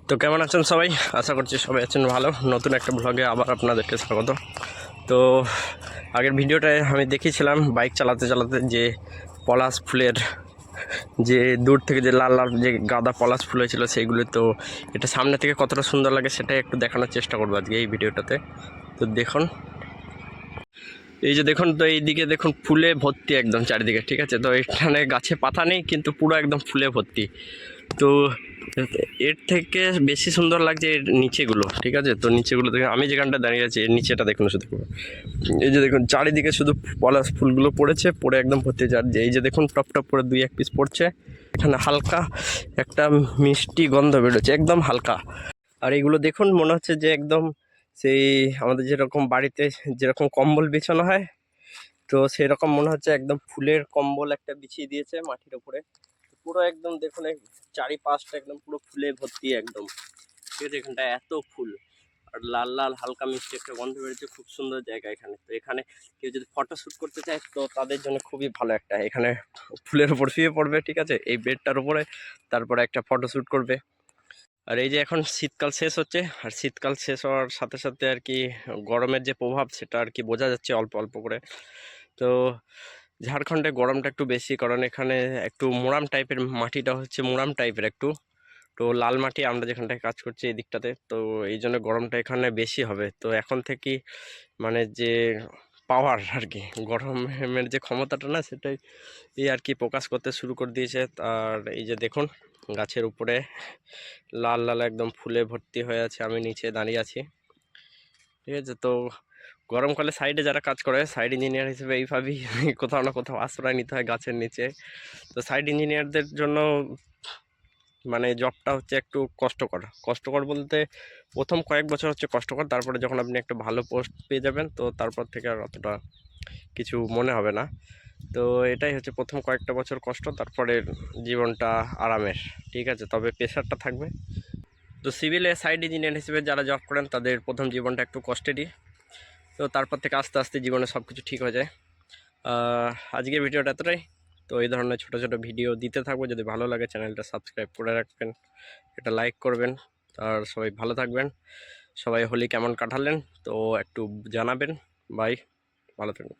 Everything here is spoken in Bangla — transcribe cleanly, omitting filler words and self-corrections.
তো কেমন আছেন সবাই? আশা করছি সবাই আছেন ভালো। নতুন একটা ব্লগে আবার আপনাদেরকে স্বাগত। তো আগের ভিডিওটায় আমি দেখিয়েছিলাম বাইক চালাতে চালাতে যে পলাশ ফুলের যে দূর থেকে যে লাল লাল যে গাঁদা পলাশ ফুল হয়েছিল সেইগুলো। তো এটা সামনে থেকে কতটা সুন্দর লাগে সেটাই একটু দেখানোর চেষ্টা করবো আজকে এই ভিডিওটাতে। তো দেখুন, এই যে দেখুন, তো এইদিকে দেখুন ফুলে ভর্তি একদম চারিদিকে, ঠিক আছে। তো এখানে গাছে পাতা নেই কিন্তু পুরো একদম ফুলে ভর্তি। তো এর থেকে বেশি সুন্দর লাগছে এর নিচেগুলো, ঠিক আছে। তো নিচেগুলো দেখুন, আমি যেখানটা দাঁড়িয়ে আছি এর নিচেটা দেখুন শুধু, এই যে দেখুন চারিদিকে শুধু পলাশ ফুলগুলো পড়েছে, পড়ে একদম ভর্তি হয়েছে। আর যে এই যে দেখুন টপ টপ করে দুই এক পিস পড়ছে, এখানে হালকা একটা মিষ্টি গন্ধ বেরোচ্ছে একদম হালকা। আর এইগুলো দেখুন মনে হচ্ছে যে একদম সেই আমাদের যেরকম বাড়িতে যেরকম কম্বল বিছানো হয়, তো সেরকম মনে হচ্ছে একদম ফুলের কম্বল একটা বিছিয়ে দিয়েছে মাটির উপরে। পুরো একদম দেখুন চারিপাশটা একদম পুরো ফুলে ভর্তি একদম, ঠিক আছে। এখানটা এত ফুল আর লাল লাল হালকা মিষ্টি একটা গন্ধ বেরোচ্ছে, খুব সুন্দর জায়গা এখানে। তো এখানে কেউ যদি ফটো শ্যুট করতে চায় তো তাদের জন্য খুবই ভালো একটা, এখানে ফুলের উপর শুয়ে পড়বে, ঠিক আছে, এই বেডটার উপরে, তারপরে একটা ফটো শ্যুট করবে। আর এই যে এখন শীতকাল শেষ হচ্ছে, আর শীতকাল শেষ হওয়ার সাথে সাথে আর কি গরমের যে প্রভাব সেটা আর কি বোঝা যাচ্ছে অল্প অল্প করে। তো ঝাড়খণ্ডে গরমটা একটু বেশি, কারণ এখানে একটু মোরাম টাইপের, মাটিটা হচ্ছে মোরাম টাইপের একটু। তো লাল মাটি আমরা যেখানটায় কাজ করছি এই দিকটাতে, তো এই জন্য গরমটা এখানে বেশি হবে। তো এখন থেকেই মানে যে পাওয়ার আর কি, গরমের যে ক্ষমতাটা না সেটাই এই আর কি প্রকাশ করতে শুরু করে দিয়েছে। আর এই যে দেখুন গাছের উপরে লাল লাল একদম ফুলে ভর্তি হয়ে আছে, আমি নিচে দাঁড়িয়ে আছি, ঠিক আছে। তো গরমকালে সাইডে যারা কাজ করে, সাইড ইঞ্জিনিয়ার হিসেবে এইভাবেই কোথাও না কোথাও আশ্রয় নিতে হয় গাছের নিচে। তো সাইড ইঞ্জিনিয়ারদের জন্য মানে জবটা হচ্ছে একটু কষ্টকর। কষ্টকর বলতে প্রথম কয়েক বছর হচ্ছে কষ্টকর, তারপরে যখন আপনি একটা ভালো পোস্ট পেয়ে যাবেন তো তারপর থেকে আর অতটা কিছু মনে হবে না। তো এটাই হচ্ছে প্রথম কয়েকটা বছর কষ্ট, তারপরে জীবনটা আরামের, ঠিক আছে। তবে প্রেশারটা থাকবে। তো সিভিলে সাইড ইঞ্জিনিয়ার হিসেবে যারা জব করেন তাদের প্রথম জীবনটা একটু কষ্টেরই, তো তারপর থেকে আস্তে আস্তে জীবনে সব কিছু ঠিক হয়ে যায়। আজকের ভিডিওটা এতটাই। তো এই ধরনের ছোটো ছোটো ভিডিও দিতে থাকবো, যদি ভালো লাগে চ্যানেলটা সাবস্ক্রাইব করে রাখবেন, এটা লাইক করবেন। আর সবাই ভালো থাকবেন। সবাই হোলি কেমন কাটালেন তো একটু জানাবেন। বাই, ভালো থাকবেন।